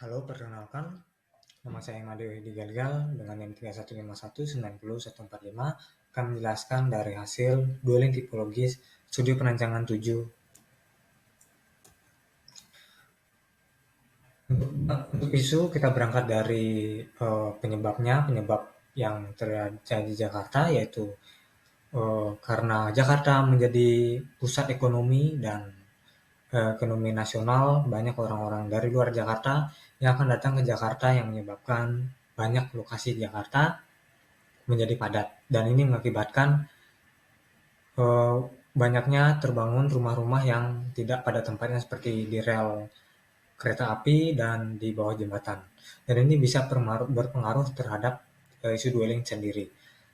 Halo, perkenalkan. Nama saya Made Wahidi Galgal dengan NIM 3151901145 akan menjelaskan dari hasil dueling tipologis studi perancangan 7. Untuk isu kita berangkat dari penyebab yang terjadi di Jakarta, yaitu karena Jakarta menjadi pusat ekonomi dan ekonomi nasional, banyak orang-orang dari luar Jakarta yang akan datang ke Jakarta yang menyebabkan banyak lokasi di Jakarta menjadi padat, dan ini mengakibatkan banyaknya terbangun rumah-rumah yang tidak pada tempatnya seperti di rel kereta api dan di bawah jembatan, dan ini bisa berpengaruh terhadap isu dwelling sendiri.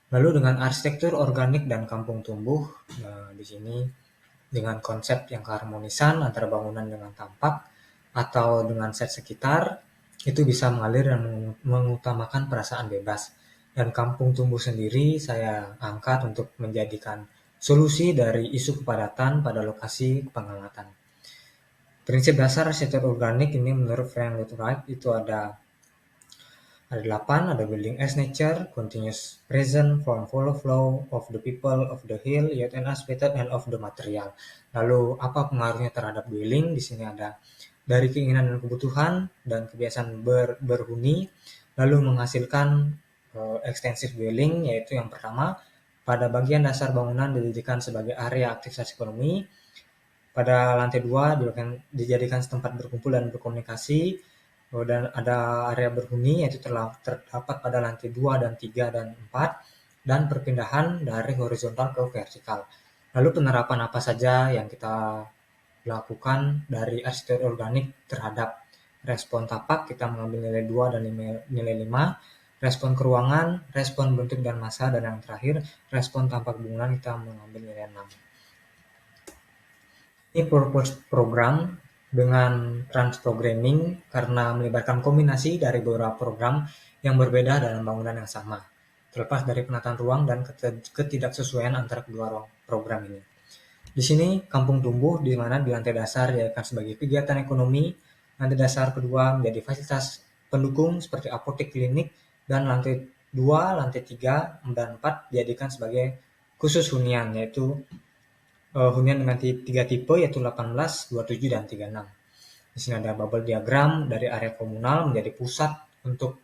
Lalu dengan arsitektur organik dan kampung tumbuh, di sini dengan konsep yang keharmonisan antara bangunan dengan tampak atau dengan set sekitar, itu bisa mengalir dan mengutamakan perasaan bebas. Dan kampung tumbuh sendiri saya angkat untuk menjadikan solusi dari isu kepadatan pada lokasi pengamatan. Prinsip dasar arsitektur organik ini menurut Frank Lloyd Wright itu ada 8, ada building as nature, continuous present, from follow flow of the people of the hill, yet an aspected and of the material. Lalu apa pengaruhnya terhadap dwelling? Di sini ada dari keinginan dan kebutuhan dan kebiasaan berhuni, lalu menghasilkan extensive dwelling, yaitu yang pertama, pada bagian dasar bangunan dijadikan sebagai area aktivitas ekonomi, pada lantai 2 dijadikan tempat berkumpul dan berkomunikasi, dan ada area berhuni yaitu terdapat pada lantai 2 dan 3 dan 4, dan perpindahan dari horizontal ke vertikal. Lalu penerapan apa saja yang kita lakukan dari arsitektur organik terhadap respon tapak, kita mengambil nilai 2 dan nilai 5, respon keruangan, respon bentuk dan massa, dan yang terakhir respon tampak bangunan kita mengambil nilai 6. Ini purpose program dengan transprogramming karena melibatkan kombinasi dari beberapa program yang berbeda dalam bangunan yang sama, terlepas dari penataan ruang dan ketidaksesuaian antara kedua program ini. Di sini kampung tumbuh di mana di lantai dasar dijadikan sebagai kegiatan ekonomi, lantai dasar kedua menjadi fasilitas pendukung seperti apotek, klinik, dan lantai 2, lantai 3, dan 4 dijadikan sebagai khusus hunian, yaitu hunian dengan 3 tipe, yaitu 18, 27, dan 36. Di sini ada bubble diagram dari area komunal menjadi pusat untuk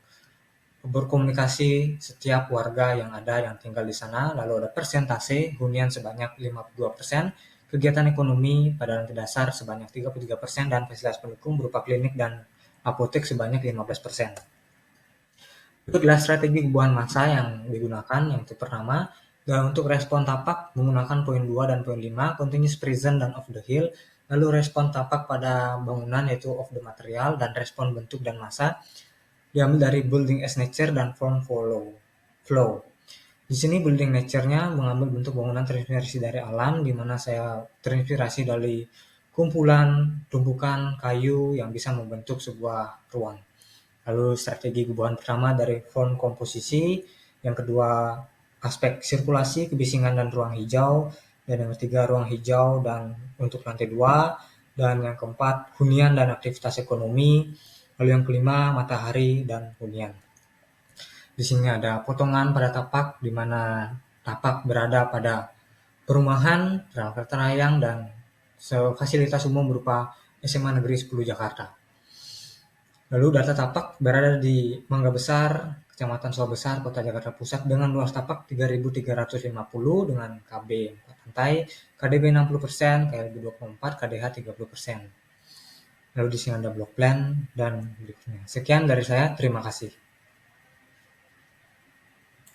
berkomunikasi setiap warga yang tinggal di sana. Lalu ada persentase hunian sebanyak 52%, kegiatan ekonomi pada lantai dasar sebanyak 33%, dan fasilitas pendukung berupa klinik dan apotek sebanyak 15%. Itu adalah strategi perubahan massa yang digunakan. Yang pertama, dan untuk respon tapak menggunakan poin 2 dan poin 5, continuous present dan of the hill. Lalu respon tapak pada bangunan yaitu of the material, dan respon bentuk dan massa diambil dari building as nature dan form flow. Di sini building nature-nya mengambil bentuk bangunan terinspirasi dari alam, di mana saya terinspirasi dari kumpulan tumpukan kayu yang bisa membentuk sebuah ruang. Lalu strategi perubahan pertama dari form komposisi, yang kedua aspek sirkulasi, kebisingan dan ruang hijau, dan yang ketiga ruang hijau dan untuk lantai 2, dan yang keempat hunian dan aktivitas ekonomi, lalu yang kelima matahari dan hunian. Di sini ada potongan pada tapak, di mana tapak berada pada perumahan, rel kereta layang, dan fasilitas umum berupa SMA Negeri 10 Jakarta. Lalu data tapak berada di Mangga Besar, Kecamatan Sawah Besar, Kota Jakarta Pusat, dengan luas tapak 3.350 dengan KB 4 lantai, KDB 60%, KLB 24, KDH 30%. Lalu di sini ada block plan dan berikutnya. Sekian dari saya, terima kasih.